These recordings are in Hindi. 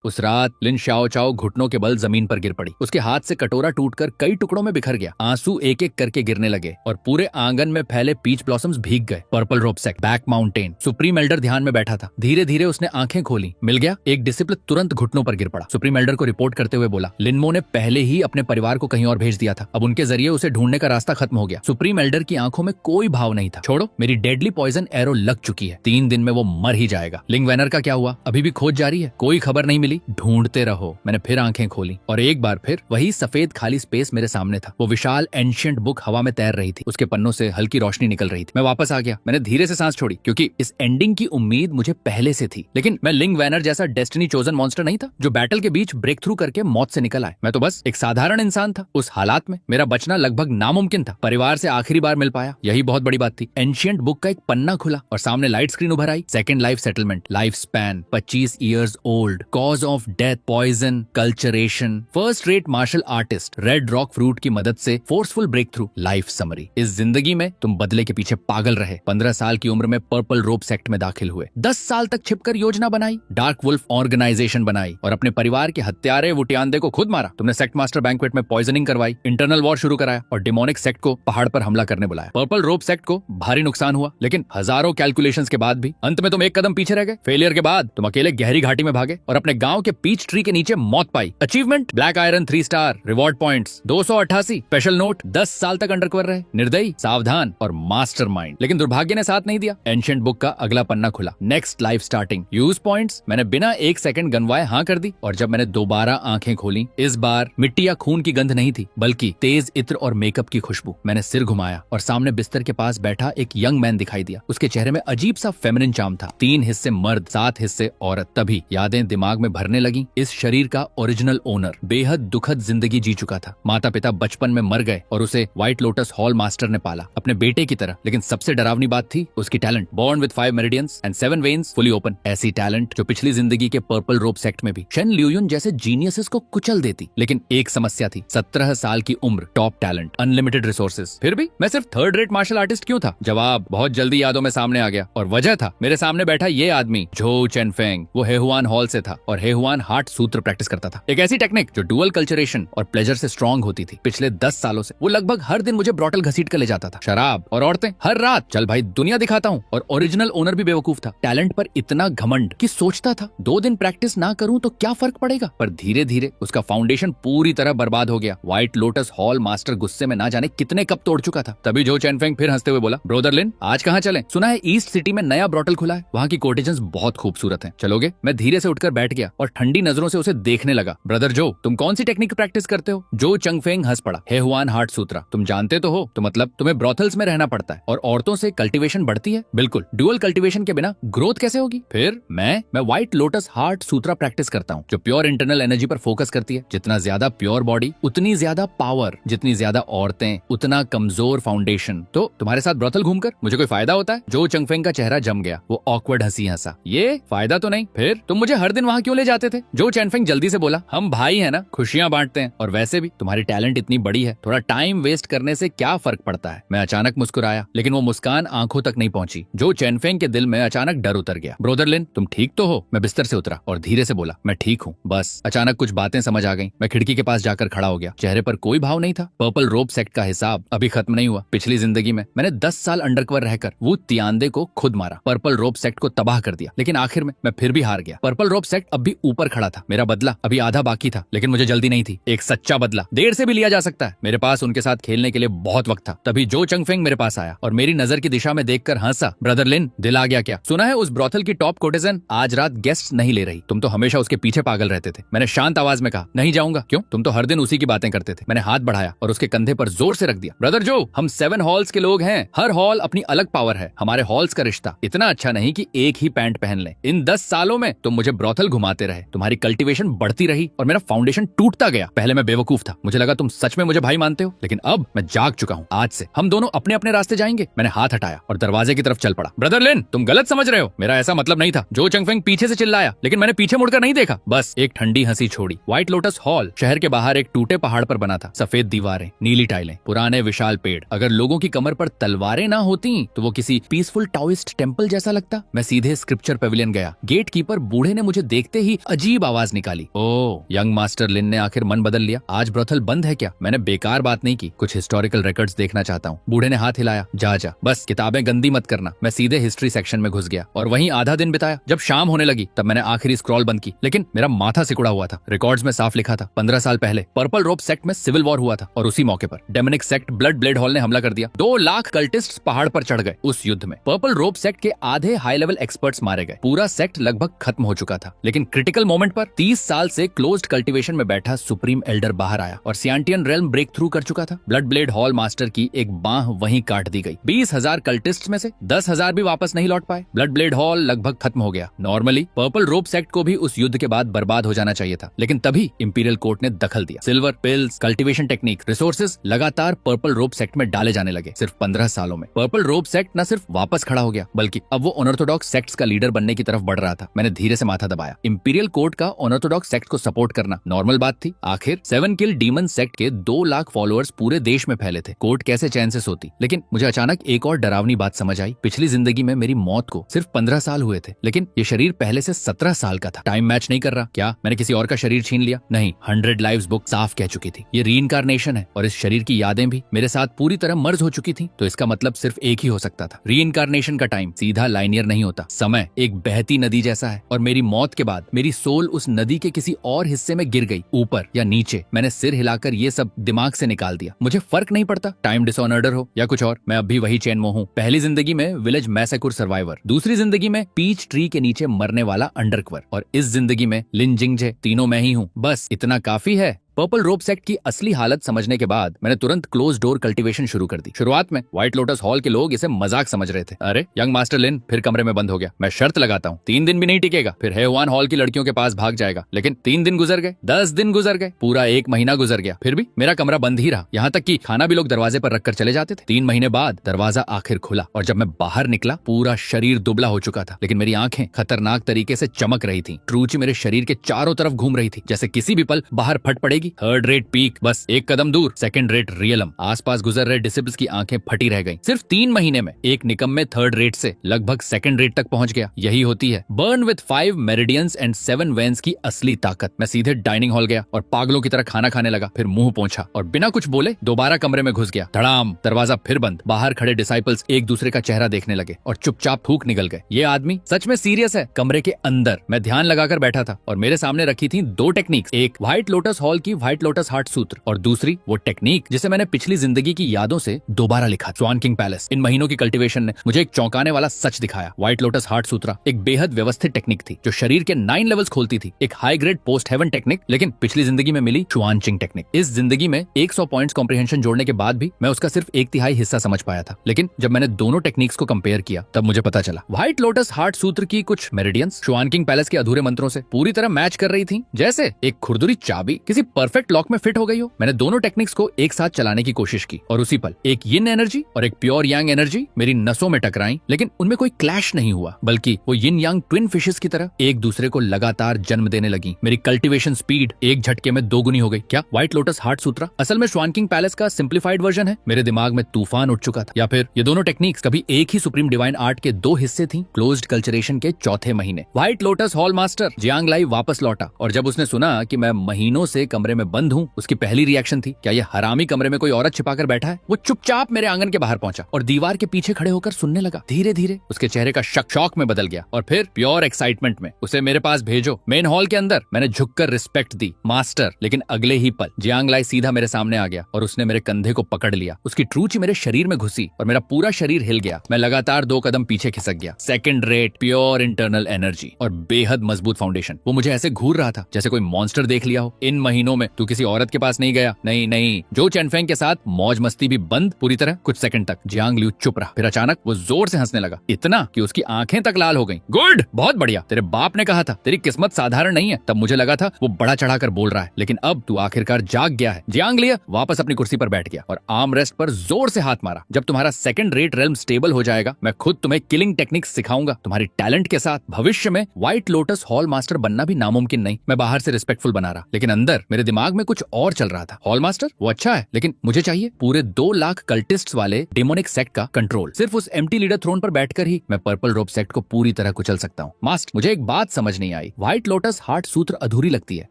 उस रात लिन शाओ चाओ घुटनों के बल जमीन पर गिर पड़ी। उसके हाथ से कटोरा टूटकर कई टुकड़ों में बिखर गया। आंसू एक एक करके गिरने लगे और पूरे आंगन में फैले पीच ब्लॉसम्स भीग गए। Purple rope sect, back mountain. Supreme elder ध्यान में बैठा था। धीरे धीरे उसने आंखें खोली। मिल गया। एक डिसिप्लिन तुरंत घुटनों पर गिर पड़ा। सुप्रीम एल्डर को रिपोर्ट करते हुए बोला, लिनमो ने पहले ही अपने परिवार को कहीं और भेज दिया था। अब उनके जरिए उसे ढूंढने का रास्ता खत्म हो गया। सुप्रीम एल्डर की आंखों में कोई भाव नहीं था। छोड़ो, मेरी डेडली पॉइजन एरो लग चुकी है। 3 दिन में वो मर ही जाएगा। लिंग वैनर का क्या हुआ? अभी भी खोज जारी है। कोई खबर नहीं मिली। ढूंढते रहो। मैंने फिर आंखें खोली और एक बार फिर वही सफेद खाली स्पेस मेरे सामने था। वो विशाल एंशिएंट बुक हवा में तैर रही थी। उसके पन्नों से हल्की रोशनी निकल रही थी। मैं वापस आ गया। मैंने धीरे से सांस छोड़ी क्योंकि इस एंडिंग की उम्मीद मुझे पहले से थी। लेकिन मैं लिंग वैनर जैसा डेस्टिनी चोजन मॉन्स्टर नहीं था जो बैटल के बीच ब्रेक थ्रू करके मौत से निकल आए। मैं तो बस एक साधारण इंसान था। उस हालात में मेरा बचना लगभग नामुमकिन था। परिवार से आखिरी बार मिल पाया, यही बहुत बड़ी बात थी। एंशिएंट बुक का एक पन्ना खुला और सामने लाइट स्क्रीन उभर आई। Second life settlement, life span 25 years old, cause of death poison, cultivation, first rate martial artist, red rock fruit की मदद से forceful breakthrough, life summary. इस जिंदगी में तुम बदले के पीछे पागल रहे। 15 साल की उम्र में पर्पल रोप सेक्ट में दाखिल हुए। 10 साल तक छिपकर योजना बनाई, डार्क वुल्फ ऑर्गेनाइजेशन बनाई और अपने परिवार के हत्यारे वुटियांदे को खुद मारा। तुमने सेक्ट मास्टर बैंक्वेट में पॉइजनिंग करवाई, इंटरनल वॉर शुरू कराया और डिमोनिक सेक्ट को पहाड़ पर हमला करने बुलाया। पर्पल रोप सेक्ट को भारी नुकसान हुआ, लेकिन हजारों कैलकुलेशंस के बाद भी अंत में तुम एक कदम पीछे रह गए। फेलियर के बाद तुम अकेले गहरी घाटी में भागे और अपने गांव के पीच ट्री के नीचे मौत पाई। Achievement black iron 3 star, reward points 288, special note 10 साल तक अंडरकवर रहे। निर्दयी, सावधान और मास्टरमाइंड। लेकिन दुर्भाग्य ने साथ नहीं दिया। एंशिएंट बुक का अगला पन्ना खुला। Next life starting, use points. मैंने बिना 1 सेकंड गनवाए हाँ कर दी और जब मैंने दोबारा आंखें खोली, इस बार मिट्टी या खून की गंध नहीं थी बल्कि तेज इत्र और मेकअप की खुशबू। मैंने सिर घुमाया और सामने बिस्तर के पास बैठा एक यंग मैन दिखाई दिया। उसके चेहरे में अजीब सा फेमिनिन चार्म था। 3 हिस्से मर्द, 7 हिस्से औरत। तभी यादें दिमाग में भरने लगी। इस शरीर का ओरिजिनल ओनर बेहद दुखद जिंदगी जी चुका था। माता पिता बचपन में मर गए और उसे व्हाइट लोटस हॉल मास्टर ने पाला अपने बेटे की तरह। लेकिन सबसे डरावनी बात थी उसकी talent. Born with 5 meridians and 7 veins fully open. ऐसी टैलेंट जो पिछली जिंदगी के पर्पल रोप सेक्ट में भी शेन लियूयुन जैसे जीनियसेस को कुचल देती। लेकिन एक समस्या थी, 17 साल की उम्र, टॉप टैलेंट, अनलिमिटेड रिसोर्सेज। फिर भी मैं सिर्फ थर्ड रेट मार्शल आर्टिस्ट क्यों था? जवाब बहुत जल्दी यादों में सामने आ गया और वजह था मेरे सामने बैठा ये आदमी, झो चेनफेंग। वो हेहुआन हॉल से था और हेहुआन हार्ट सूत्र प्रैक्टिस करता था। एक ऐसी टेक्निक जो डुअल कल्चरेशन और प्लेजर से स्ट्रॉन्ग होती थी। पिछले 10 सालों से वो लगभग हर दिन मुझे ब्रॉटल घसीट कर ले जाता था। शराब और औरतें हर रात। चल भाई दुनिया दिखाता हूँ। और ओरिजिनल ओनर भी बेवकूफ था। टैलेंट पर इतना घमंड कि सोचता था 2 दिन प्रैक्टिस ना करूं तो क्या फर्क पड़ेगा। पर धीरे धीरे उसका फाउंडेशन पूरी तरह बर्बाद हो गया। व्हाइट लोटस हॉल मास्टर गुस्से में ना जाने कितने कप तोड़ चुका था। तभी जो चेनफेंग फिर हंसते हुए बोला, ब्रदर लिन आज कहाँ चलें? सुना है ईस्ट सिटी में नया ब्रॉटल खुला है। वहाँ की कोटेजन्स बहुत खूबसूरत हैं। चलोगे? मैं धीरे से उठकर बैठ गया और ठंडी नजरों से उसे देखने लगा। ब्रदर जो, तुम कौन सी टेक्निक प्रैक्टिस करते हो? जो चंगफेंग हंस पड़ा। हेहुआन हार्ट सूत्रा। तुम जानते तो हो, तो मतलब तुम्हें ब्रॉथल्स में रहना पड़ता है और औरतों से कल्टीवेशन बढ़ती है। बिल्कुल, डुअल कल्टीवेशन के बिना ग्रोथ कैसे होगी? फिर मैं व्हाइट लोटस हार्ट सूत्रा प्रैक्टिस करता हूँ जो प्योर इंटरनल एनर्जी पर फोकस करती है। जितना ज्यादा प्योर बॉडी उतनी ज्यादा पावर, जितनी ज्यादा औरतें उतना कमजोर फाउंडेशन। तो तुम्हारे साथ ब्रॉथल घूमकर मुझे कोई फायदा होता है? जो चंगफेंग का चेहरा जम गया। वो ऑकवर्ड हंसी हंसा। ये फायदा तो नहीं। फिर तुम मुझे हर दिन वहाँ क्यों ले जाते थे? जो चेनफेंग जल्दी से बोला, हम भाई है ना, खुशियां बांटते हैं। और वैसे भी तुम्हारी टैलेंट इतनी बड़ी है, थोड़ा टाइम वेस्ट करने से क्या फर्क पड़ता है? मैं अचानक मुस्कुराया, लेकिन वो मुस्कान आंखों तक नहीं पहुंची। जो चेनफेंग के दिल में अचानक डर उतर गया। ब्रदर लिन तुम ठीक तो हो? मैं बिस्तर से उतरा और धीरे से बोला, मैं ठीक हूँ। बस अचानक कुछ बातें समझ आ गई। मैं खिड़की के पास जाकर खड़ा हो गया। चेहरे पर कोई भाव नहीं था। पर्पल रोप सेक्ट का हिसाब अभी खत्म नहीं हुआ। पिछली जिंदगी में मैंने 10 साल अंडरकवर रहकर वो तियांदे को खुद मारा, पर्पल रोप सेक्ट को तबाह कर दिया। लेकिन आखिर में मैं फिर भी हार गया। पर्पल रोप सेक्ट अब भी ऊपर खड़ा था। मेरा बदला अभी आधा बाकी था, लेकिन मुझे जल्दी नहीं थी। एक सच्चा बदला देर से भी लिया जा सकता है। मेरे पास उनके साथ खेलने के लिए बहुत वक्त था। तभी जो चंगफेंग मेरे पास आया और मेरी नजर की दिशा में देखकर हंसा। ब्रदर लिन दिल आ गया क्या? सुना है उस ब्रॉथल की टॉप कोर्टेजन आज रात गेस्ट नहीं ले रही। तुम तो हमेशा उसके पीछे पागल रहते थे। मैंने शांत आवाज में कहा, नहीं जाऊंगा। क्यों? तुम तो हर दिन उसी की बातें करते थे। मैंने हाथ बढ़ाया और उसके कंधे पर जोर से रख दिया। ब्रदर जो, हम 7 हॉल्स के लोग हैं। हर हॉल अपनी अलग पावर है। हमारे हॉल्स का रिश्ता इतना अच्छा नहीं कि एक ही पैंट पहन ले। इन 10 सालों में तुम मुझे ब्रॉथल घुमाते रहे, तुम्हारी कल्टीवेशन बढ़ती रही और मेरा फाउंडेशन टूटता गया। पहले मैं बेवकूफ था, मुझे लगा तुम सच में मुझे भाई मानते हो, लेकिन अब मैं जाग चुका हूँ। आज से हम दोनों अपने अपने रास्ते जाएंगे। मैंने हाथ हटाया और दरवाजे की तरफ चल पड़ा। ब्रदर लिन तुम गलत समझ रहे हो, मेरा ऐसा मतलब नहीं था। जो चंगफेंग पीछे से चिल्लाया, लेकिन मैंने पीछे मुड़कर नहीं देखा, बस एक ठंडी हंसी छोड़ी। व्हाइट लोटस हॉल शहर के बाहर एक टूटे पहाड़ पर बना था। सफेद दीवारें, नीली टाइलें, पुराने विशाल पेड़। अगर लोगों की कमर पर तलवारें ना होती तो वो किसी पीसफुल टाओइस्ट टेंपल जैसा लगता। मैं सीधे स्क्रिप्चर पेविलियन गया। गेट कीपर बूढ़े ने मुझे देखते ही ही अजीब आवाज निकाली। ओ, यंग मास्टर लिन ने आखिर मन बदल लिया। आज ब्रोथल बंद है क्या? मैंने बेकार बात नहीं की, कुछ हिस्टोरिकल रिकॉर्ड्स देखना चाहता हूँ। बूढ़े ने हाथ हिलाया। जा जा, बस किताबें गंदी मत करना। मैं सीधे हिस्ट्री सेक्शन में घुस गया और वहीं आधा दिन बिताया। जब शाम होने लगी तब मैंने आखिरी स्क्रॉल बंद की, लेकिन मेरा माथा सिकुड़ा हुआ था। रिकॉर्ड्स में साफ लिखा था 15 साल पहले पर्पल रोप सेक्ट में सिविल वॉर हुआ था और उसी मौके पर demonic sect blood blade hall ने हमला कर दिया। 2 लाख कल्टिस्ट्स पहाड़ पर चढ़ गए। उस युद्ध में पर्पल रोप सेक्ट के आधे हाई लेवल एक्सपर्ट्स मारे गए। पूरा सेक्ट लगभग खत्म हो चुका था, लेकिन क्रिटिकल मोमेंट पर 30 साल से क्लोज्ड कल्टीवेशन में बैठा सुप्रीम एल्डर बाहर आया और सियांटियन रेल्म ब्रेक थ्रू कर चुका था। ब्लड ब्लेड हॉल मास्टर की एक बांह वहीं काट दी गई। 20,000 कल्टिस्ट्स में से 10,000 भी वापस नहीं लौट पाए। ब्लड ब्लेड हॉल लगभग खत्म हो गया। नॉर्मली पर्पल रोप सेक्ट को भी उस युद्ध के बाद बर्बाद हो जाना चाहिए था, लेकिन तभी इंपीरियल कोर्ट ने दखल दिया। Silver pills, cultivation technique, resources लगातार पर्पल रोप सेक्ट में डाले जाने लगे। सिर्फ 15 सालों में पर्पल रोप सेक्ट न सिर्फ वापस खड़ा हो गया, बल्कि अब वो अनऑर्थोडॉक्स सेक्ट्स का लीडर बनने की तरफ बढ़ रहा था। मैंने धीरे से माथा दबाया। इंपीरियल कोर्ट का अनऑर्थोडॉक्स सेक्ट को सपोर्ट करना नॉर्मल बात थी। आखिर 7 किल डीमन सेक्ट के 2 लाख फॉलोअर्स पूरे देश में फैले थे। कोर्ट कैसे चैन से सोती। लेकिन मुझे अचानक एक और डरावनी बात समझ आई। पिछली जिंदगी में मेरी मौत को सिर्फ 15 साल हुए थे, लेकिन ये शरीर पहले से 17 साल का था। टाइम मैच नहीं कर रहा क्या? मैंने किसी और का शरीर छीन लिया? नहीं, 100 लाइव्स बुक साफ कह चुकी थी ये रीइंकार्नेशन है, और इस शरीर की यादें भी मेरे साथ पूरी तरह मर्ज हो चुकी थी। तो इसका मतलब सिर्फ एक ही हो सकता था। रीइंकार्नेशन का टाइम सीधा लाइनियर नहीं होता। समय एक बहती नदी जैसा है, और मेरी मौत के बाद मेरी सोल उस नदी के किसी और हिस्से में गिर गई, ऊपर या नीचे। मैंने सिर हिलाकर ये सब दिमाग से निकाल दिया। मुझे फर्क नहीं पड़ता टाइम डिसऑनर्डर हो या कुछ और, मैं अब भी वही चेनमो हूँ। पहली जिंदगी में विलेज मैसेक्योर सर्वाइवर, दूसरी जिंदगी में पीच ट्री के नीचे मरने वाला अंडरक्वर, और इस जिंदगी में लिन जिंगजे। तीनों मैं ही हूँ। बस इतना काफी है। पर्पल रोप सेक्ट की असली हालत समझने के बाद मैंने तुरंत क्लोज डोर कल्टीवेशन शुरू कर दी। शुरुआत में व्हाइट लोटस हॉल के लोग इसे मजाक समझ रहे थे। अरे यंग मास्टर लिन फिर कमरे में बंद हो गया। मैं शर्त लगाता हूँ 3 दिन भी नहीं टिकेगा, फिर हेवान हॉल की लड़कियों के पास भाग जाएगा। लेकिन 3 दिन गुजर गए, 10 दिन गुजर गए, पूरा 1 महीना गुजर गया, फिर भी मेरा कमरा बंद ही रहा। यहाँ तक कि खाना भी लोग दरवाजे पर रखकर चले जाते थे। 3 महीने बाद दरवाजा आखिर खुला, और जब मैं बाहर निकला पूरा शरीर दुबला हो चुका था, लेकिन मेरी आंखें खतरनाक तरीके से चमक रही थी। ट्रूची मेरे शरीर के चारों तरफ घूम रही थी, जैसे किसी भी पल बाहर फट पड़ेगी। 3rd रेट पीक बस 1 कदम दूर, 2nd रेट रियलम। आसपास गुजर रहे डिसिपल्स की आंखें फटी रह गईं। सिर्फ 3 महीने में एक निकम्मे 3rd रेट से लगभग 2nd रेट तक पहुंच गया। यही होती है burn with 5 meridians and 7 veins की असली ताकत। मैं सीधे डाइनिंग हॉल गया और पागलों की तरह खाना खाने लगा, फिर मुंह पोंछा और बिना कुछ बोले दोबारा कमरे में घुस गया। धड़ाम, दरवाजा फिर बंद। बाहर खड़े डिसाइपल्स एक दूसरे का चेहरा देखने लगे और चुपचाप थूक निकल गए। ये आदमी सच में सीरियस है। कमरे के अंदर मैं ध्यान लगाकर बैठा था और मेरे सामने रखी थी 2 टेक्निक्स, एक व्हाइट लोटस हॉल की व्हाइट लोटस हार्ट सूत्र, और दूसरी वो टेक्निक जिसे मैंने पिछली जिंदगी की यादों से दोबारा लिखा, स्वान किंग पैलेस। इन महीनों की कल्टीवेशन ने मुझे एक चौंकाने वाला सच दिखाया। व्हाइट लोटस हार्ट सूत्रा एक बेहद व्यवस्थित टेक्निक थी जो शरीर के 9 लेवल्स खोलती थी। एक high grade post heaven technique, लेकिन पिछली जिंदगी में मिली चुआनचिंग टेक्निक। इस जिंदगी में 100 पॉइंट्स कॉम्प्रिहेंशन जोड़ने के बाद भी मैं उसका सिर्फ 1/3 हिस्सा समझ पाया था। लेकिन जब मैंने दोनों टेक्निक्स को कंपेयर किया तब मुझे पता चला व्हाइट लोटस हार्ट सूत्र की कुछ मेरिडियंस स्वान किंग पैलेस के अधूरे मंत्रों से पूरी तरह मैच कर रही थी, जैसे एक खुरदुरी चाबी किसी परफेक्ट लॉक में फिट हो गई हो। मैंने दोनों टेक्निक्स को एक साथ चलाने की कोशिश की और उसी पल एक यिन एनर्जी और एक प्योर यांग एनर्जी मेरी नसों में टकराई, लेकिन उनमें कोई क्लैश नहीं हुआ, बल्कि वो यिन यांग ट्विन फिशेस की तरह एक दूसरे को लगातार जन्म देने लगी। मेरी कल्टीवेशन स्पीड एक झटके में 2 गुनी हो गई। क्या व्हाइट लोटस हार्ट सूत्रा असल में स्वान किंग पैलेस का सिंप्लीफाइड वर्जन है? मेरे दिमाग में तूफान उठ चुका था। या फिर ये दोनों टेक्निक्स कभी एक ही सुप्रीम डिवाइन आर्ट के 2 हिस्से थी? क्लोज्ड कल्चरेशन के 4थे महीने white lotus hall master Jiang Lai वापस लौटा, और जब उसने सुना कि मैं महीनों से कमरे में बंद हूँ, उसकी पहली रिएक्शन थी, क्या ये हरामी कमरे में कोई औरत छिपाकर बैठा है? वो चुपचाप मेरे आंगन के बाहर पहुंचा और दीवार के पीछे खड़े होकर सुनने लगा। धीरे धीरे उसके चेहरे का शौक में बदल गया और फिर प्योर एक्साइटमेंट में, उसे मेरे पास भेजो। मेन हॉल के अंदर मैंने झुककर रिस्पेक्ट दी, मास्टर। लेकिन अगले ही पल जियांग लाई सीधा मेरे सामने आ गया और उसने मेरे कंधे को पकड़ लिया। उसकी ट्रूची मेरे शरीर में घुसी और मेरा पूरा शरीर हिल गया। मैं लगातार 2 कदम पीछे खिसक गया। 2nd rate pure internal energy और बेहद मजबूत फाउंडेशन। वो मुझे ऐसे घूर रहा था जैसे कोई मॉन्स्टर देख लिया हो। इन महीनों में तू किसी औरत के पास नहीं गया? नहीं नहीं, जो चेनफेंग के साथ मौज मस्ती भी बंद पूरी तरह। कुछ सेकंड तक जियांग लियू चुप रहा, फिर अचानक वो जोर से हंसने लगा, इतना कि उसकी आंखें तक लाल हो गईं। गुड, बहुत बढ़िया, तेरे बाप ने कहा था तेरी किस्मत साधारण नहीं है। तब मुझे लगा था वो बड़ा चढ़ाकर बोल रहा है, लेकिन अब तू आखिरकार जाग गया है। जियांग लिया वापस अपनी कुर्सी पर बैठ गया और आर्म रेस्ट पर जोर से हाथ मारा। जब तुम्हारा 2nd रेट रेल्म स्टेबल हो जाएगा, मैं खुद तुम्हें किलिंग टेक्निक्स सिखाऊंगा। तुम्हारी टैलेंट के साथ भविष्य में व्हाइट लोटस हॉल मास्टर बनना भी नामुमकिन नहीं। मैं बाहर से रिस्पेक्टफुल बना रहा, लेकिन अंदर मेरे दिमाग में कुछ और चल रहा था। हॉल मास्टर वो अच्छा है, लेकिन मुझे चाहिए पूरे 2 लाख कल्टिस्ट्स वाले डेमोनिक सेक्ट का कंट्रोल। सिर्फ उस एम्प्टी लीडर थ्रोन पर बैठकर ही मैं पर्पल रोप सेक्ट को पूरी तरह कुचल सकता हूँ। मास्टर, मुझे एक बात समझ नहीं आई। व्हाइट लोटस हार्ट सूत्र अधूरी लगती है,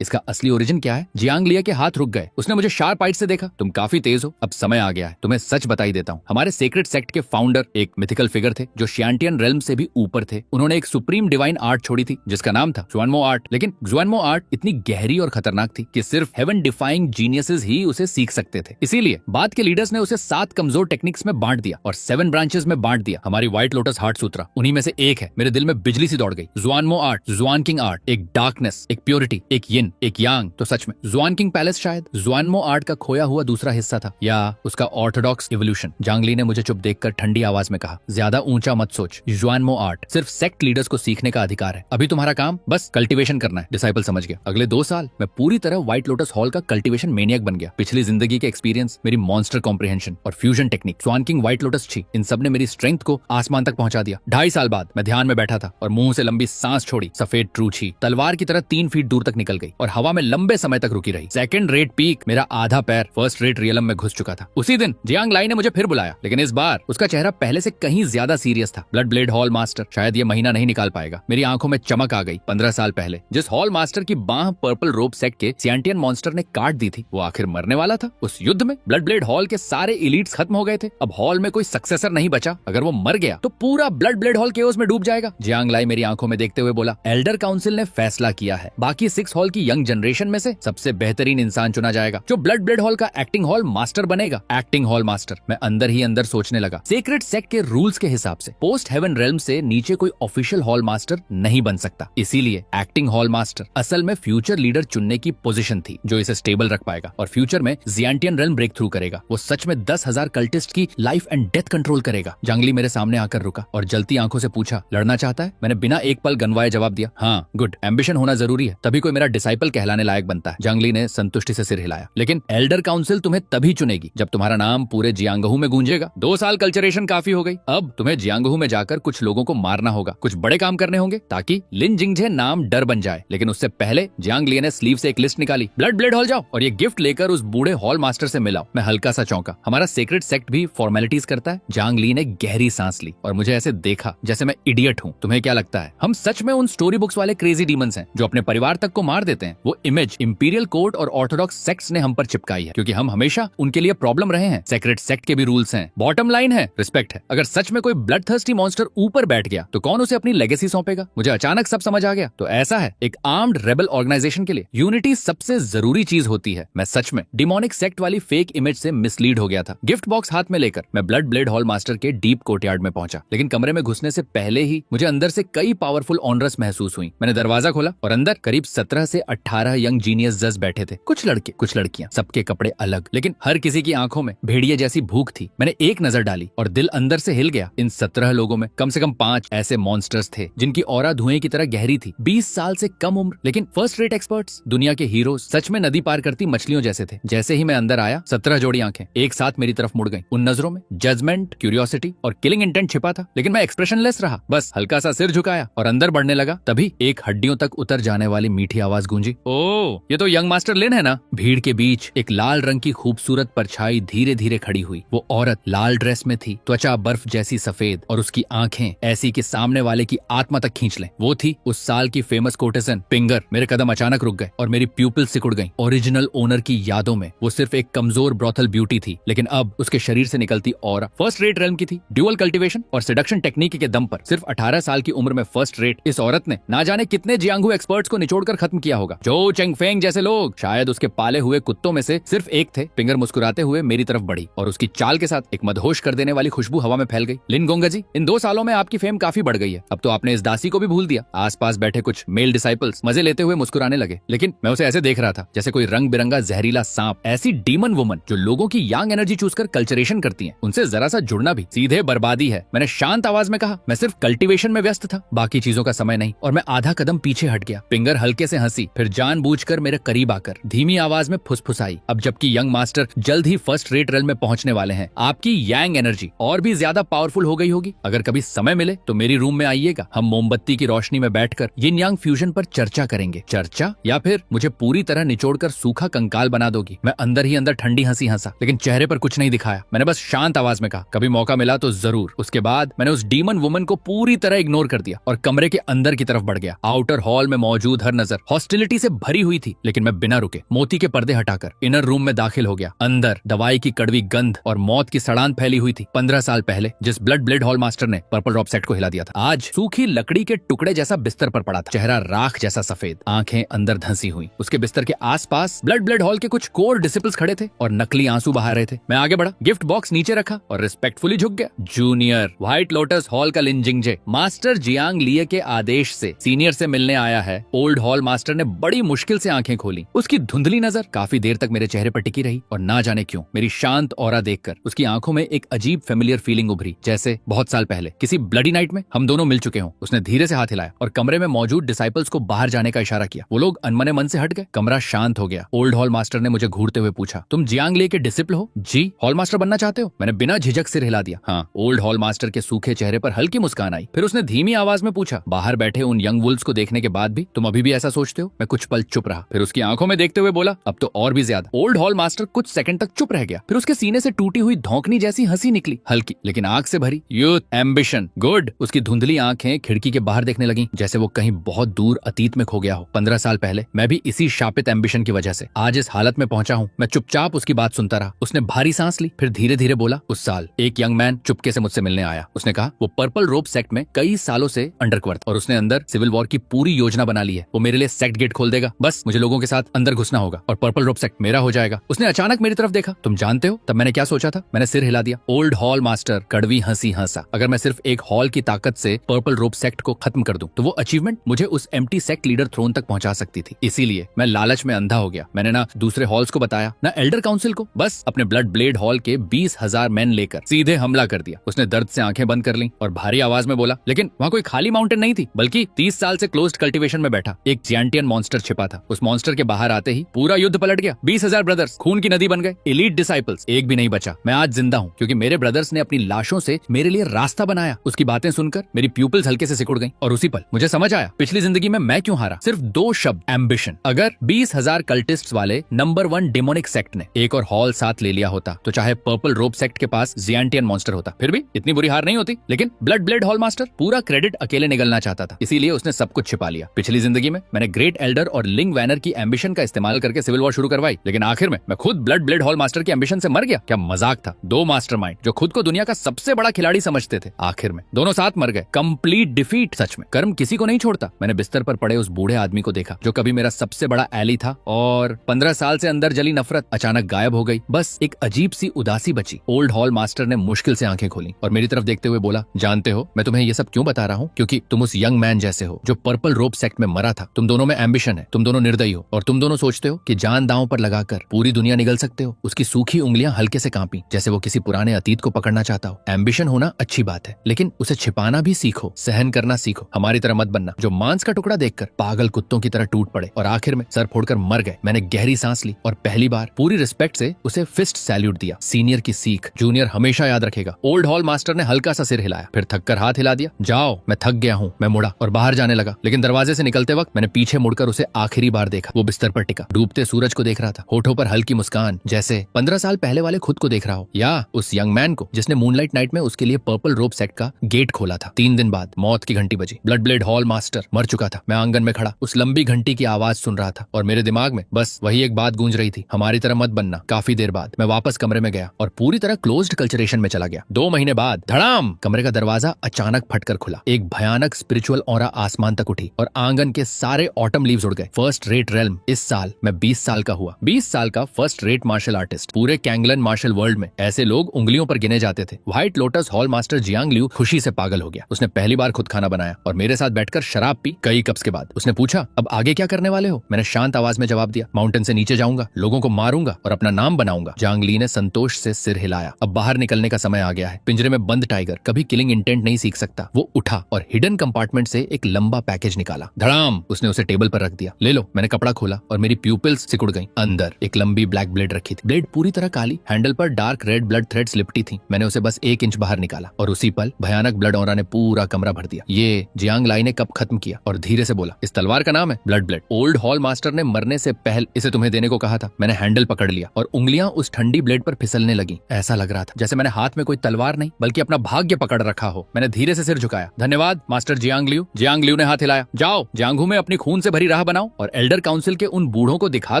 इसका असली ओरिजिन क्या है? जियांग लिया के हाथ रुक गए, उसने मुझे शार्प आइट से देखा। तुम काफी तेज हो, अब समय आ गया है, तुम्हें सच बताई देता हूँ। हमारे सेक्रेट सेक्ट के फाउंडर एक मिथिकल फिगर थे जो शियांटियन रेल्म से भी ऊपर थे। उन्होंने एक सुप्रीम डिवाइन आर्ट छोड़ी थी जिसका नाम था जुआनमो आर्ट। लेकिन जुआनमो आर्ट इतनी गहरी और खतरनाक थी कि सिर्फ हेवन डिफाइंग जीनियसेस ही उसे सीख सकते थे। इसीलिए बाद के लीडर्स ने उसे 7 कमजोर टेक्निक्स में बांट दिया और 7 ब्रांचेस में बांट दिया। हमारी व्हाइट लोटस हार्ट सूत्रा उन्हीं में से एक है। मेरे दिल में बिजली सी दौड़ गई। जुआनमो आर्ट, जुआन किंग आर्ट, एक डार्कनेस, एक प्योरिटी, एक यिन, एक यांग। तो सच में जुआन किंग पैलेस शायद जुआनमो आर्ट का खोया हुआ दूसरा हिस्सा था, या उसका ऑर्थोडॉक्स इवोल्यूशन। जांग ली ने मुझे चुप देखकर ठंडी आवाज में कहा, ज्यादा ऊंचा मत सोच, जुआनमो आर्ट सिर्फ सेक्ट लीडर्स को सीखने का अधिकार है। अभी तुम्हारा काम बस कल्टीवेशन करना है। डिसाइपल समझ गया। अगले 2 साल मैं पूरी तरह व्हाइट लोटस हॉल का कल्टीवेशन मेनियक बन गया। पिछली जिंदगी के एक्सपीरियंस, मेरी मॉन्स्टर कॉम्प्रिहेंशन और फ्यूजन टेक्निक, स्वान किंग, व्हाइट लोटस छी, इन सब ने मेरी स्ट्रेंथ को आसमान तक पहुंचा दिया। 2.5 साल बाद मैं ध्यान में बैठा था और मुंह से लंबी सांस छोड़ी। सफेद ट्रू छी तलवार की तरह 3 फीट दूर तक निकल गई और हवा में लंबे समय तक रुकी रही। सेकंड रेट पीक, मेरा आधा पैर फर्स्ट रेट रियलम में घुस चुका था। उसी दिन जियांग लाई ने मुझे फिर बुलाया, लेकिन इस बार उसका चेहरा पहले से कहीं ज्यादा सीरियस था। ब्लड ब्लेड हॉल मास्टर शायद ये महीना नहीं निकाल पाएगा। मेरी आंखों में चमक आ गई। 15 साल पहले जिस हॉल मास्टर की बांह पर्पल रोप सेक्ट के सियांटियन मॉन्स्टर ने काट दी थी, वो आखिर मरने वाला था। उस युद्ध में ब्लड ब्लेड हॉल के सारे एलीट्स खत्म हो गए थे। अब हॉल में कोई सक्सेसर नहीं बचा। अगर वो मर गया तो पूरा ब्लड ब्लेड हॉल केओस में डूब जाएगा। जियांग लाई मेरी आंखों में देखते हुए बोला, एल्डर काउंसिल ने फैसला किया है, बाकी 6 हॉल की यंग जनरेशन में से सबसे बेहतरीन इंसान चुना जाएगा जो ब्लड ब्लेड हॉल का एक्टिंग हॉल मास्टर बनेगा। Acting hall master. मैं अंदर ही अंदर सोचने लगा, सीक्रेट सेक्ट के रूल्स के हिसाब से पोस्ट हेवन रेल्म से नीचे कोई ऑफिशियल हॉल मास्टर नहीं बन सकता। इसीलिए एक्टिंग हॉल मास्टर असल में फ्यूचर लीडर चुनने की पोजीशन थी जो इसे स्टेबल रख पाएगा और फ्यूचर में जियांटियन रेल्म ब्रेक थ्रू करेगा। वो सच में 10,000 कल्टिस्ट की लाइफ एंड डेथ कंट्रोल करेगा। जंगली मेरे सामने आकर रुका और जलती आंखों से पूछा, लड़ना चाहता है? मैंने बिना एक पल गनवाए जवाब दिया, हाँ। गुड, एम्बिशन होना जरूरी है, तभी कोई मेरा डिसाइपल कहलाने लायक बनता है। जंगली ने संतुष्टि से सिर हिलाया। लेकिन एल्डर काउंसिल तुम्हें तभी चुनेगी जब तुम्हारा नाम पूरे जियांगहू में गूंजेगा। 2 साल कल्चरेशन काफी हो गई। अब तुम्हें जियांगहू में जाकर कुछ लोगों को मारना होगा, कुछ बड़े काम करने होंगे ताकि लिन जिंगजे नाम डर बन जाए। लेकिन उससे पहले जियांग ली ने स्लीव से एक लिस्ट निकाली, ब्लड ब्लेड हॉल जाओ और ये गिफ्ट लेकर उस बूढ़े हॉल मास्टर से मिलाओ। मैं हल्का सा चौंका। हमारा सीक्रेट सेक्ट भी फॉर्मेलिटीज करता है? जियांग ली ने गहरी सांस ली और मुझे ऐसे देखा जैसे मैं इडियट हूँ। तुम्हें क्या लगता है हम सच में उन स्टोरी बुक्स वाले क्रेजी डीमंस हैं जो अपने परिवार तक को मार देते हैं? वो इमेज इंपीरियल कोर्ट और ऑर्थोडॉक्स सेक्ट्स ने हम पर चिपकाई है क्योंकि हम हमेशा उनके लिए प्रॉब्लम रहे हैं। सीक्रेट सेक्ट के भी रूल्स हैं। बॉटम लाइन है रिस्पेक्ट है। अगर सच में कोई ब्लड थर्स्टी मॉन्स्टर ऊपर बैठ गया तो कौन उसे अपनी लेगेसी सौंपेगा? मुझे अचानक सब समझ आ गया। तो ऐसा है, एक आर्म्ड रेबल ऑर्गेनाइजेशन के लिए यूनिटी सबसे जरूरी चीज होती है। मैं सच में डिमोनिक सेक्ट वाली फेक इमेज से मिसलीड हो गया था। गिफ्ट बॉक्स हाथ में लेकर मैं ब्लड ब्लेड हॉल मास्टर के डीप कोर्टयार्ड में पहुंचा, लेकिन कमरे में घुसने से पहले ही मुझे अंदर से कई पावरफुल ऑनरस महसूस हुई। मैंने दरवाजा खोला और अंदर करीब 17 से 18 यंग जीनियस जज बैठे थे। कुछ लड़के, कुछ लड़कियां, सबके कपड़े अलग, लेकिन हर किसी की आंखों में भेड़िए जैसी भूख थी। मैंने एक नजर डाली और दिल अंदर से हिल गया। इन 17 लोगों में कम से कम 5 ऐसे मॉन्स्टर्स थे जिनकी ऑरा धुएं की तरह गहरी थी। 20 साल से कम उम्र लेकिन फर्स्ट रेट एक्सपर्ट्स, दुनिया के हीरो, सच में नदी पार करती मछलियों जैसे थे। जैसे ही मैं अंदर आया 17 जोड़ी आंखें एक साथ मेरी तरफ मुड़ गईं। उन नजरों में जजमेंट, क्यूरियोसिटी और किलिंग इंटेंट छिपा था, लेकिन मैं एक्सप्रेशनलेस रहा, बस हल्का सा सिर झुकाया और अंदर बढ़ने लगा। तभी एक हड्डियों तक उतर जाने वाली मीठी आवाज गूंजी, ओ ये तो यंग मास्टर लिन है ना। भीड़ के बीच एक लाल रंग की खूबसूरत परछाई धीरे धीरे खड़ी हुई। वो औरत लाल ड्रेस में थी, त्वचा बर्फ जैसी सफेद और उसकी आंखें ऐसी कि सामने वाले की आत्मा तक खींच लें। वो थी उस साल की फेमस कोर्टेसन पिंगर। मेरे कदम अचानक रुक गए और मेरी प्यूपिल सिकुड़ गईं। ओरिजिनल ओनर की यादों में वो सिर्फ एक कमजोर ब्रोथल ब्यूटी थी, लेकिन अब उसके शरीर से निकलती ऑरा फर्स्ट रेट रेल्म की थी। ड्यूअल कल्टीवेशन और सेडक्शन टेक्निक के दम पर सिर्फ 18 साल की उम्र में फर्स्ट रेट इस औरत ने ना जाने कितने जियांगहू एक्सपर्ट्स को निचोड़कर खत्म किया होगा। जो चेंगफेंग जैसे लोग शायद उसके पाले हुए कुत्तों में से सिर्फ एक थे। पिंगर मुस्कुराते हुए मेरी तरफ बढ़ी और उसकी चाल के साथ एक मदहोश कर देने वाली खुशबू हवा में फैल गई। लिन गोंगा जी, इन 2 सालों में आपकी फेम काफी बढ़ गई है। अब तो आपने इस दासी को भी भूल दिया। आसपास बैठे कुछ मेल डिसाइपल्स मजे लेते हुए मुस्कुराने लगे, लेकिन मैं उसे ऐसे देख रहा था जैसे कोई रंग बिरंगा जहरीला सांप। ऐसी डीमन वुमन जो लोगों की यांग एनर्जी चूस कर कल्चरेशन करती हैं, उनसे जरा सा जुड़ना भी सीधे बर्बादी है। मैंने शांत आवाज में कहा, मैं सिर्फ कल्टीवेशन में व्यस्त था, बाकी चीजों का समय नहीं। और मैं आधा कदम पीछे हट गया। पिंगर हल्के से हंसी, फिर जानबूझकर मेरे करीब आकर धीमी आवाज में फुसफुसाई, अब जबकि यंग मास्टर जल्द ही फर्स्ट रेट रेल में पहुंचने वाले हैं, आपकी यांग एनर्जी और भी ज्यादा पावरफुल हो गई होगी। अगर कभी समय मिले तो मेरी रूम में आइएगा। हम मोमबत्ती की रोशनी में बैठकर यिन यांग फ्यूजन पर चर्चा करेंगे। चर्चा या फिर मुझे पूरी तरह निचोड़कर सूखा कंकाल बना दोगी। मैं अंदर ही अंदर ठंडी हंसी हंसा, लेकिन चेहरे पर कुछ नहीं दिखाया। मैंने बस शांत आवाज में कहा, कभी मौका मिला तो जरूर। उसके बाद मैंने उस डीमन वुमन को पूरी तरह इग्नोर कर दिया और कमरे के अंदर की तरफ बढ़ गया। आउटर हॉल में मौजूद हर नजर हॉस्टिलिटी से भरी हुई थी, लेकिन मैं बिना रुके मोती के पर्दे हटाकर इनर रूम में दाखिल हो गया। अंदर दवाई की कड़वी गंध और मौत की सड़ान फैली हुई थी। 15 साल पहले जिस ब्लड ब्लेड हॉल मास्टर ने पर्पल ड्रॉप सेट को हिला दिया था, आज सूखी लकड़ी के टुकड़े जैसा बिस्तर पर पड़ा था। चेहरा राख जैसा सफेद, आंखें अंदर धंसी हुई। उसके बिस्तर के आसपास ब्लड ब्लेड हॉल के कुछ कोर डिसिपल्स खड़े थे और नकली आंसू बहा रहे थे। मैं आगे बढ़ा, गिफ्ट बॉक्स नीचे रखा और रिस्पेक्टफुली झुक गया। जूनियर व्हाइट लोटस हॉल का लिंजिंगजे मास्टर जियांग लिए के आदेश से सीनियर से मिलने आया है। ओल्ड हॉल मास्टर ने बड़ी मुश्किल से आंखें खोली। उसकी धुंधली नजर काफी देर तक मेरे चेहरे पर टिकी रही और ना जाने क्यों मेरी शांत ऑरा देखकर उसकी आंखों में एक अजीब फेमिलियर फीलिंग उभरी, जैसे बहुत साल पहले किसी ब्लडी नाइट में हम दोनों मिल चुके हों। उसने धीरे से हाथ हिलाया और कमरे में मौजूद डिसाइपल्स को बाहर जाने का इशारा किया। वो लोग अनमने मन से हट गए। कमरा शांत हो गया। ओल्ड हॉल मास्टर ने मुझे घूरते हुए पूछा, तुम जियांग लिए के डिसिपल हो? जी। हॉल मास्टर बनना चाहते हो? मैंने बिना झिझक सिर हिला दिया। हाँ। ओल्ड हॉल मास्टर के सूखे चेहरे पर हल्की मुस्कान आई। फिर उसने धीमी आवाज में पूछा, बाहर बैठे उन यंग वुल्व्स को देखने के बाद भी तुम अभी भी ऐसा सोचते हो? मैं कुछ पल चुप रहा, फिर उसकी आंखों में देखते हुए बोला, अब तो और भी ज्यादा। ओल्ड हॉल मास्टर कुछ सेकंड तक चुप रह गया, फिर उसके सीने से टूटी हुई धौंकनी जैसी हंसी निकली, हल्की लेकिन आग से भरी। Youth, ambition, good. उसकी धुंधली आंखें खिड़की के बाहर देखने लगी, जैसे वो कहीं बहुत दूर अतीत में खो गया हो। 15 साल पहले मैं भी इसी शापित एम्बिशन की वजह से आज इस हालत में पहुंचा हूँ। मैं चुपचाप उसकी बात सुनता रहा। उसने भारी सांस ली, फिर धीरे धीरे बोला, उस साल एक यंग मैन चुपके से मुझसे मिलने आया। उसने कहा वो पर्पल रोप सेक्ट में कई सालों से अंडरकवर था और उसने अंदर सिविल वॉर की पूरी योजना बना ली है। वो मेरे लिए सेक्ट गेट खोल देगा, बस मुझे लोगों के साथ अंदर घुसना होगा और पर्पल रोप सेक्ट मेरा हो जाएगा। उसने अचानक मेरी तरफ देखा। तुम जानते हो तब मैंने क्या सोचा था? मैंने सिर हिला दिया। ओल्ड हॉल मास्टर कड़वी हंसी हंसा। अगर मैं सिर्फ एक हॉल की ताकत से पर्पल रोप सेक्ट को खत्म कर दूं तो वो अचीवमेंट मुझे उस एम्प्टी सेक्ट लीडर थ्रोन तक पहुंचा सकती थी। इसीलिए मैं लालच में अंधा हो गया। मैंने ना दूसरे हॉल्स को बताया, ना एल्डर काउंसिल को, बस अपने ब्लड ब्लेड हॉल के 20,000 मैन लेकर सीधे हमला कर दिया। उसने दर्द से आंखें बंद कर ली और भारी आवाज में बोला, लेकिन वहाँ कोई खाली माउंटेन नहीं थी, बल्कि 30 साल से क्लोज्ड कल्टीवेशन में बैठा एक जियांटियन मॉन्स्टर छिपा था। उस मॉन्स्टर के बाहर आते ही पूरा युद्ध पलट गया। 20,000 ब्रदर्स खून की नदी बन गए। एलीट डिसाइपल्स एक भी नहीं बचा। मैं आज जिंदा हूँ क्योंकि मेरे ब्रदर्स ने अपनी लाशों से मेरे लिए रास्ता बनाया। उसकी बातें सुनकर मेरी प्यूपिल्स हल्के से सिकुड़ गईं और उसी पल मुझे समझ आया पिछली जिंदगी में मैं क्यों हारा। सिर्फ 2 शब्द, एम्बिशन। अगर 20,000 कल्टिस्ट्स वाले नंबर 1 डेमोनिक सेक्ट ने एक और हॉल साथ ले लिया होता तो चाहे पर्पल रोप सेक्ट के पास जियांटियन मॉन्स्टर होता, फिर भी इतनी बुरी हार नहीं होती। लेकिन ब्लड ब्लेड हॉल मास्टर पूरा क्रेडिट अकेले निगलना चाहता था, इसीलिए उसने सब कुछ छिपा लिया। पिछली जिंदगी में मैंने ग्रेट एल्डर और लिंग वैनर की एम्बिशन का इस्तेमाल करके सिविल वॉर शुरू करवाई, लेकिन आखिर में मैं खुद ब्लड ब्लेड हॉल मास्टर की एम्बिशन से मर गया। क्या मजाक था। 2 मास्टरमाइंड जो खुद को दुनिया का सबसे बड़ा खिलाड़ी समझते थे, आखिर में दोनों साथ मर गए। Complete defeat. सच में कर्म किसी को नहीं छोड़ता। मैंने बिस्तर पर पड़े उस बूढ़े आदमी को देखा जो कभी मेरा सबसे बड़ा एली था और 15 साल से अंदर जली नफरत अचानक गायब हो गई। बस एक अजीब सी उदासी बची। ओल्ड हॉल मास्टर ने मुश्किल से आंखें खोली और मेरी तरफ देखते हुए बोला, जानते हो मैं तुम्हें ये सब क्यों बता रहा हूँ? क्योंकि तुम उस यंग मैन जैसे हो जो पर्पल रोप सेक्ट में मरा था। तुम दोनों में एम्बिशन है, तुम दोनों निर्दयी हो और तुम दोनों सोचते हो कि जान दांव पर लगाकर पूरी दुनिया निगल सकते हो। उसकी सूखी उंगलियां हल्के से कांपी, जैसे वो किसी पुराने अतीत को पकड़ना चाहता हो। एम्बिशन होना अच्छी बात है, लेकिन उसे छिपाना भी सीखो, सहन करना सीखो। हमारी तरह मत बनना जो मांस का टुकड़ा देखकर पागल कुत्तों की तरह टूट पड़े और आखिर में सर फोड़कर मर गए। मैंने गहरी सांस ली और पहली बार पूरी रिस्पेक्ट से उसे फिस्ट सैल्यूट दिया। सीनियर की सीख जूनियर हमेशा याद रखेगा। ओल्ड हॉल मास्टर ने हल्का सा सिर हिलाया, फिर थककर हाथ हिला दिया। जाओ, मैं थक गया हूँ। मैं मुड़ा और बाहर जाने लगा, लेकिन दरवाजे से निकलते वक्त मैंने पीछे मुड़कर उसे आखिरी बार देखा। वो बिस्तर पर टिका डूबते सूरज को देख रहा था, होठों पर हल्की मुस्कान, जैसे 15 साल पहले वाले खुद को देख रहा हो, या उस यंग मैन को जिसने मूनलाइट नाइट में उसके लिए पर्पल रोप सेक्ट का गेट खोला था। 3 दिन बाद मौत की घंटी बजी। ब्लड ब्लेड हॉल मास्टर मर चुका था। मैं आंगन में खड़ा उस लंबी घंटी की आवाज सुन रहा था और मेरे दिमाग में बस वही एक बात गूंज रही थी, हमारी तरह मत बनना। काफी देर बाद मैं वापस कमरे में गया और पूरी तरह क्लोज्ड कल्चरेशन में चला गया। 2 महीने बाद धड़ाम, कमरे का दरवाजा अचानक फटकर खुला। एक भयानक स्पिरिचुअल ऑरा आसमान तक उठी और आंगन के सारे ऑटम लीव्स उड़ गए। First rate realm. इस साल मैं 20 साल का हुआ। 20 साल का फर्स्ट रेट मार्शल आर्टिस्ट। पूरे कैंगलन मार्शल वर्ल्ड में ऐसे लोग उंगलियों पर गिने जाते थे। White lotus hall master Jiang Liu खुशी से पागल हो गया। उसने पहली बार खुद खाना बनाया और मेरे साथ बैठकर शराब पी कई कप्स के बाद। उसने पूछा, अब आगे क्या करने वाले हो? मैंने शांत आवाज में जवाब दिया, माउंटेन से नीचे जाऊंगा, लोगों को मारूंगा और अपना नाम बनाऊंगा। जियांग ली ने संतोष से सिर हिलाया। अब बाहर निकलने का समय आ गया है। पिंजरे में बंद टाइगर कभी किलिंग इंटेंट नहीं सीख सकता। वो उठा और हिडन कंपार्टमेंट से एक लंबा पैकेज निकाला। धड़ाम, उसने उसे टेबल पर रख दिया। ले लो। मैंने कपड़ा खोला और मेरी प्यूपिल्स सिकुड़ गईं। अंदर एक लंबी ब्लैक ब्लेड रखी थी। ब्लेड पूरी तरह काली, हैंडल पर डार्क रेड ब्लड थ्रेड्स लिपटी थी। मैंने उसे बस 1 इंच बाहर निकाला और उसी पल भयानक ब्लड ऑरा ने पूरा कमरा भर दिया। ये जियांग लाई ने कब खत्म किया और धीरे से बोला, इस तलवार का नाम है blood blade. Old hall master ने मरने से पहले इसे तुम्हें देने को कहा था। मैंने हैंडल पकड़ लिया और उंगलियां उस ठंडी ब्लेड पर फिसलने लगी। ऐसा लग रहा था जैसे मैंने हाथ में कोई तलवार नहीं बल्कि अपना भाग्य पकड़ रखा हो। मैंने धीरे से सिर झुकाया। धन्यवाद master Jiang Liu. Jiang Liu ने हाथ हिलाया। जाओ जियांगहू में अपनी खून से भरी राह बनाओ और एल्डर काउंसिल के उन बूढ़ों को दिखा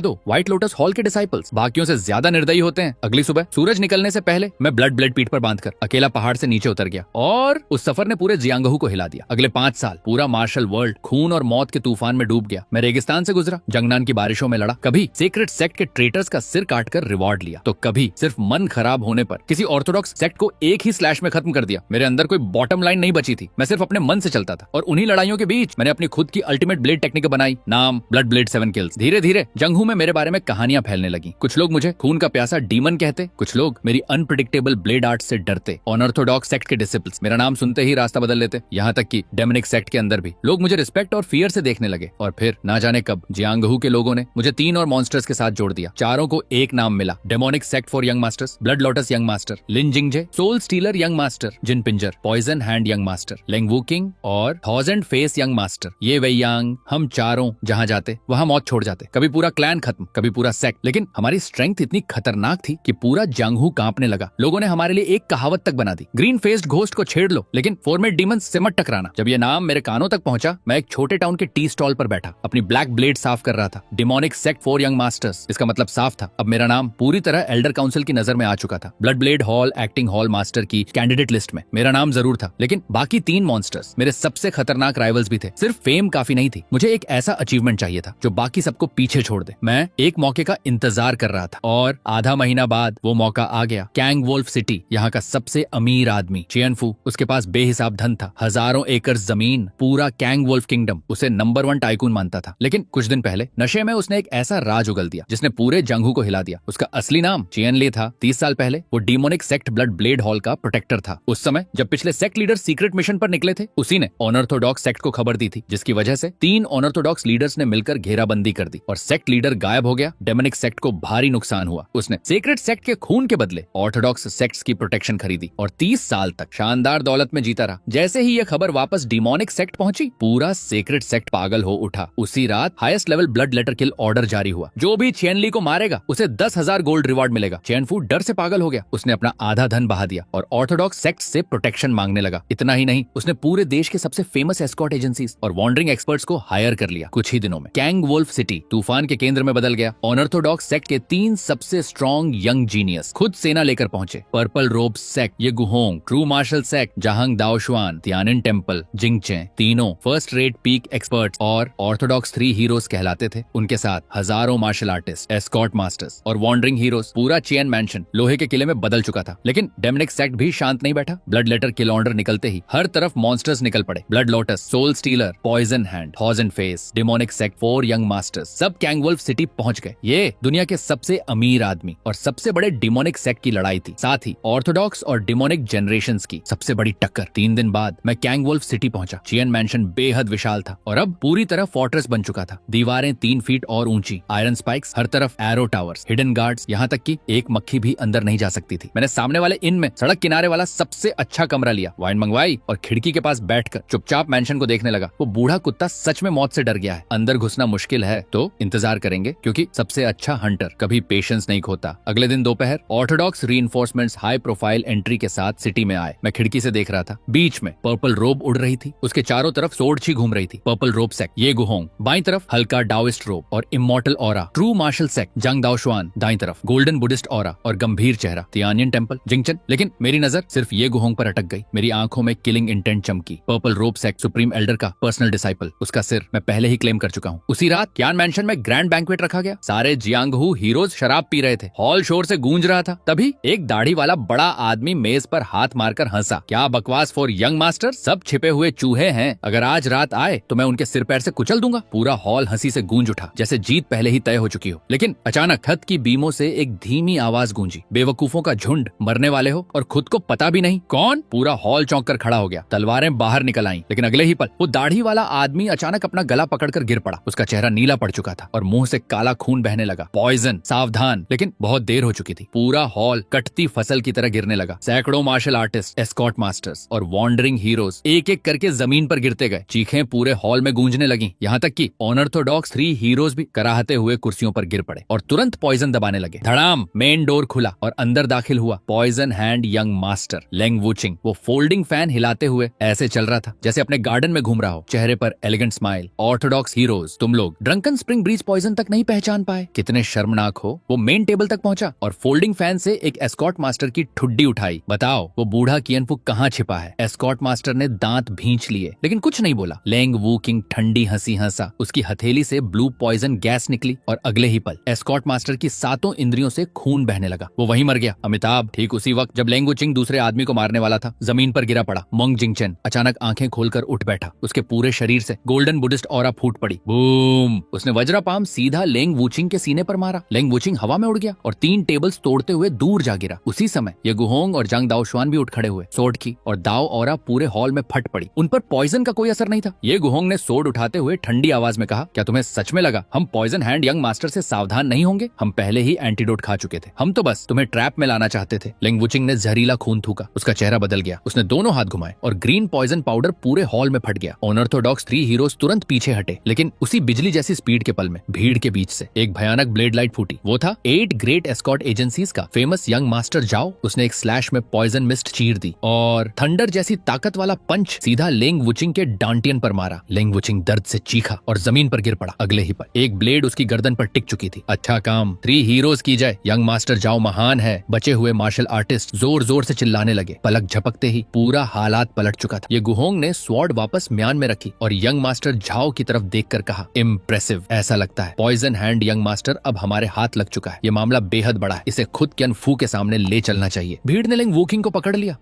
दो व्हाइट लोटस हॉल के डिसाइपल्स बाकियों से ज्यादा निर्दयी होते हैं। अगली सुबह सूरज निकलने से पहले मैं ब्लड ब्लेड पीठ पर बांधकर अकेला पहाड़ से नीचे उतर गया और उस सफर ने पूरे जियांगहू को हिला दिया। अगले 5 साल पूरा मार्शल वर्ल्ड खून और मौत के तूफान में डूब गया। मैं रेगिस्तान से गुजरा, जंगनान की बारिशों में लड़ा, कभी सीक्रेट सेक्ट के ट्रेटर्स का सिर काटकर रिवॉर्ड लिया तो कभी सिर्फ मन खराब होने पर किसी ऑर्थोडॉक्स सेक्ट को एक ही स्लैश में खत्म कर दिया। मेरे अंदर कोई बॉटम लाइन नहीं बची थी। मैं सिर्फ अपने मन से चलता था और उन्हीं लड़ाइयों के बीच मैंने अपनी खुद की अल्टीमेट ब्लेड टेक्निक बनाई। नाम ब्लड ब्लेड 7 किल्स। धीरे धीरे जंगहू में मेरे बारे में कहानियां फैलने लगी। कुछ लोग मुझे खून का प्यासा डीमन कहते, कुछ लोग मेरी अनप्रेडिक्टेबल ब्लेड आर्ट से डरते। अनऑर्थोडॉक्स सेक्ट के डिसिपल्स मेरा नाम सुनते ही रास्ता बदल लेते। यहाँ तक कि डेमोनिक सेक्ट के अंदर भी लोग मुझे रिस्पेक्ट और फियर से देखने लगे। और फिर ना जाने कब जियांगहू के लोगों ने मुझे 3 और मॉन्स्टर्स के साथ जोड़ दिया। चारों को एक नाम मिला, demonic sect for young masters. Blood lotus young master, Lin Jingje soul stealer young master, Jin Pinjar poison hand young master, Lengwu Qing और 1000 फेस यंग मास्टर। ये वेयांग हम चारों जहां जाते वहां मौत छोड़ जाते। कभी पूरा क्लैन खत्म, कभी पूरा सेक्ट। लेकिन हमारी स्ट्रेंथ इतनी खतरनाक थी कि पूरा जियांगहू कांपने लगा। लोगों ने हमारे लिए एक कहावत तक बना दी, ग्रीन फेस्ड घोस्ट को छेड़ लो लेकिन फोर्मेट डीमंस से मत टकराना। जब ये नाम मेरे कानों तक पहुंचा, मैं एक छोटे टाउन के टी स्टॉल पर बैठा अपनी ब्लैक ब्लेड साफ कर रहा था। Demonic sect for young masters, इसका मतलब साफ था। अब मेरा नाम पूरी तरह एल्डर काउंसिल की नजर में आ चुका था। Blood blade hall acting hall master की कैंडिडेट लिस्ट में मेरा नाम जरूर था, लेकिन बाकी 3 मॉन्स्टर्स मेरे सबसे खतरनाक राइवल्स भी थे। सिर्फ फेम काफी नहीं थी, मुझे एक ऐसा अचीवमेंट चाहिए था जो बाकी सबको पीछे छोड़ दे। मैं एक मौके का इंतजार कर रहा था और आधा महीना बाद वो मौका आ गया। कैंग वोल्फ सिटी, यहाँ का सबसे अमीर आदमी चियनफू, उसके पास बेहिसाब धन था, हजारों एकड़ जमीन, पूरा कैंग वोल्फ किंगडम। उसे नंबर 1 टाइकून मानता था। लेकिन कुछ दिन पहले नशे में उसने एक ऐसा राज उगल दिया जिसने पूरे जंगहू को हिला दिया। उसका असली नाम चियन ले था। 30 साल पहले वो demonic sect blood blade hall का प्रोटेक्टर था। उस समय जब पिछले सेक्ट लीडर सीक्रेट मिशन पर निकले थे, उसी ने अनऑर्थोडॉक्स सेक्ट को खबर दी थी, जिसकी वजह से 3 अनऑर्थोडॉक्स लीडर्स ने मिलकर घेराबंदी कर दी और सेक्ट लीडर गायब हो गया। डेमोनिक सेक्ट को भारी नुकसान हुआ। उसने सीक्रेट सेक्ट के खून के बदले ऑर्थोडॉक्स सेक्ट्स की प्रोटेक्शन खरीदी और 30 साल तक शानदार दौलत में जीता रहा। जैसे ही यह खबर वापस डीमोनिक सेक्ट पहुंची, पूरा सीक्रेट सेक्ट पागल हो उठा। उसी रात हाईएस्ट लेवल ब्लड लेटर किल ऑर्डर जारी हुआ। जो भी चेनली को मारेगा उसे 10,000 गोल्ड रिवॉर्ड मिलेगा। चेनफू डर से पागल हो गया। उसने अपना आधा धन बहा दिया और ऑर्थोडॉक्स सेक्ट से प्रोटेक्शन मांगने लगा। इतना ही नहीं, उसने पूरे देश के सबसे फेमस एस्कॉर्ट एजेंसीज और वॉन्डरिंग एक्सपर्ट्स को हायर कर लिया। कुछ ही दिनों में कैंग वोल्फ सिटी तूफान के केंद्र में बदल गया। अनऑर्थोडॉक्स सेक्ट के 3 सबसे स्ट्रॉन्ग यंग जीनियस खुद सेना लेकर पहुंचे। पर्पल रोब सेक्ट, ये गुहोंग, true martial sect, Jhang दाओशुआन, तियानिन temple, जिंगचे, तीनों फर्स्ट रेट पीक एक्सपर्ट्स और ऑर्थोडॉक्स 3 हीरोज कहलाते थे। उनके साथ हजारों मार्शल आर्टिस्ट, एस्कॉर्ट मास्टर्स और वॉन्डरिंग हीरोज। पूरा चियन मैंशन लोहे के किले में बदल चुका था। लेकिन डेमोनिक सेक्ट भी शांत नहीं बैठा। ब्लड लेटर किल ऑर्डर निकलते ही हर तरफ मॉन्स्टर्स निकल पड़े। Blood lotus, soul stealer, poison hand, 1000 face, demonic sect 4 young masters, सब कैंग वोल्फ सिटी पहुंच गए। ये दुनिया के सबसे अमीर आदमी और सबसे बड़े डेमोनिक सेक्ट की लड़ाई थी, साथ ही ऑर्थोडॉक्स और डेमोनिक जनरेशंस की सबसे बड़ी टक्कर। 3 दिन बाद मैं कैंग वोल्फ सिटी पहुंचा। चियन मैंशन बेहद विशाल था और अब पूरी तरह फोर्ट्रेस बन चुका था। दीवारें 3 फीट और ऊंची, आयरन स्पाइक्स, हर तरफ एरो टावर्स, हिडन गार्ड्स, यहाँ तक कि एक मक्खी भी अंदर नहीं जा सकती थी। मैंने सामने वाले इन में सड़क किनारे वाला सबसे अच्छा कमरा लिया, वाइन मंगवाई और खिड़की के पास बैठकर चुपचाप मैंशन को देखने लगा। वो बूढ़ा कुत्ता सच में मौत से डर गया है। अंदर घुसना मुश्किल है तो इंतजार करेंगे, क्योंकि सबसे अच्छा हंटर कभी पेशेंस नहीं खोता। अगले दिन दोपहर Orthodox reinforcements high profile entry के साथ सिटी में आए। मैं खिड़की से देख रहा था। बीच में पर्पल रोब उड़ रही थी, उसके चारों तरफ सोर्डछी घूम रही थी। पर्पल रोब सेक्ट, ये गुहोंग। बाईं तरफ हल्का डाओइस्ट रोब और immortal aura, true martial sect, जंग दाओशुआन। दाईं तरफ गोल्डन बुद्धिस्ट ऑरा और गंभीर चेहरा, तियानियन टेंपल, जिंगचन। लेकिन मेरी नजर सिर्फ ये गुहोंग पर अटक गई। मेरी आंखों में किलिंग इंटेंट चमकी। पर्पल रोब सेक्ट सुप्रीम एल्डर का पर्सनल डिसाइपल, उसका सिर मैं पहले ही क्लेम कर चुका हूँ। उसी रात क्यान मैंशन में ग्रैंड बैंक्वेट रखा गया। सारे जियांगहू हीरोज शराब पी रहे थे। हॉल शोर से गूंज रहा था। तभी एक दाढ़ी वाला बड़ा आदमी मेज पर हाथ मारकर हंसा। क्या बकवास फॉर यंग मास्टर, सब छिपे हुए चूहे हैं। अगर आज रात आए तो मैं उनके सिर पैर से कुचल दूंगा। पूरा हॉल हंसी से गूंज उठा, जैसे जीत पहले ही तय हो चुकी हो। लेकिन अचानक छत की बीमों से एक धीमी आवाज गूंजी, बेवकूफों का झुंड, मरने वाले हो और खुद को पता भी नहीं। कौन? पूरा हॉल चौंक कर खड़ा हो गया। तलवारें बाहर निकल आईं, लेकिन अगले ही पल वो दाढ़ी वाला आदमी अचानक अपना गला पकड़कर गिर पड़ा। उसका चेहरा नीला पड़ चुका था और मुंह से काला खून बहने लगा। पॉइजन, सावधान। लेकिन बहुत देर हो चुकी थी। पूरा हॉल कटती फसल की तरह गिरने लगा। सैकड़ों मार्शल आर्टिस्ट, एस्कॉर्ट मास्टर्स और वॉन्डरिंग हीरोज एक एक करके जमीन पर गिरते गए। चीखें पूरे हॉल में गूंजने लगी। यहाँ तक कि अनऑर्थोडॉक्स 3 हीरोज भी कराहते हुए कुर्सियों पर गिर पड़े और तुरंत पॉइजन दबाने लगे। धड़ाम, मेन डोर खुला और अंदर दाखिल हुआ poison hand young master Leng Wuqing. वो फोल्डिंग फैन हिलाते हुए ऐसे चल रहा था जैसे अपने गार्डन में घूम रहा हो, चेहरे पर एलिगेंट स्माइल। ऑर्थोडॉक्स हीरोज, तुम लोग ड्रंकन स्प्रिंग ब्रीज पॉइजन तक नहीं पहचान पाए, कितने शर्मनाक हो। वो मेन टेबल तक पहुंचा और फोल्डिंग फैन से एक एस्कॉर्ट मास्टर की ठुड्डी उठाई। बताओ वो बूढ़ा कियनफू कहाँ छिपा है। एस्कॉर्ट मास्टर ने दांत भींच लिए लेकिन कुछ नहीं बोला। लेंग वू किंग ठंडी हंसी हंसा, उसकी हथेली से ब्लू पॉइजन गैस निकली और अगले ही पल एस्कॉर्ट मास्टर की सातों इंद्रियों से खून बहने लगा। वो वहीं मर गया। अमिताभ, ठीक उसी वक्त जब लेंग वुचिंग दूसरे आदमी को मारने वाला था, जमीन पर गिरा पड़ा। मोंग जिंगचेन अचानक आंखें खोलकर उठ बैठा। उसके पूरे शरीर से गोल्डन बुद्धिस्ट ऑरा फूट पड़ी। बूम! उसने वज्रापाम सीधा लेंग वुचिंग के सीने पर मारा। लेंग वुचिंग हवा में उड़ गया और 3 टेबल्स तोड़ते हुए दूर जा गिरा। उसी समय ये गुहोंग और जंग दाओशुआन भी उठ खड़े हुए। सोर्ड की और दाओ ऑरा पूरे हॉल में फट पड़ी। उन पर पॉइजन का कोई असर नहीं था। ये गुहोंग ने सोर्ड उठाते हुए ठंडी आवाज में कहा, क्या तुम्हें सच में लगा हम पॉइजन हैंड यंग मास्टर से सावधान नहीं होंगे? हम पहले ही एंटीडोट खा चुके थे। हम तो बस तुम्हें ट्रैप में लाना चाहते थे। लेंग वुचिंग ने जहरीला खून थूका। उसका चेहरा बदल गया। उसने दोनों हाथ घुमाए और ग्रीन पॉइजन पाउडर पूरे हॉल में फट गया। अनऑर्थोडॉक्स 3 हीरोज तुरंत पीछे हटे, लेकिन उसी बिजली जैसी स्पीड के पल में भीड़ के बीच से एक भयानक ब्लेड लाइट फूटी। वो था 8 ग्रेट एस्कॉर्ट एजेंसीज का फेमस यंग मास्टर जाओ। उसने एक स्लैश में पॉइजन मिस्ट चीर दी और थंडर जैसी ताकत वाला पंच सीधा लेंग वुचिंग के डांटियन पर मारा। लेंग वुचिंग दर्द से चीखा और जमीन पर गिर पड़ा। अगले ही पल एक ब्लेड उसकी गर्दन पर टिक चुकी थी। अच्छा काम 3 हीरोज की जय, यंग मास्टर जाओ महान है। बचे हुए मार्शल आर्टिस्ट जोर जोर से चिल्लाने लगे। पलक झपकते ही पूरा हालात पलट चुका था। ये गुहोंग ने स्वॉर्ड वापस म्यान में रखी और यंग मास्टर झाओ की तरफ देखकर कहा, इम्प्रेसिव। ऐसा लगता है पॉइजन हैंड यंग मास्टर अब हमारे हाथ लग चुका है। ये मामला बेहद बड़ा है, इसे खुद कियनफू के सामने ले चलना चाहिए। भीड़ ने लेंग वू किंग को पकड़ लिया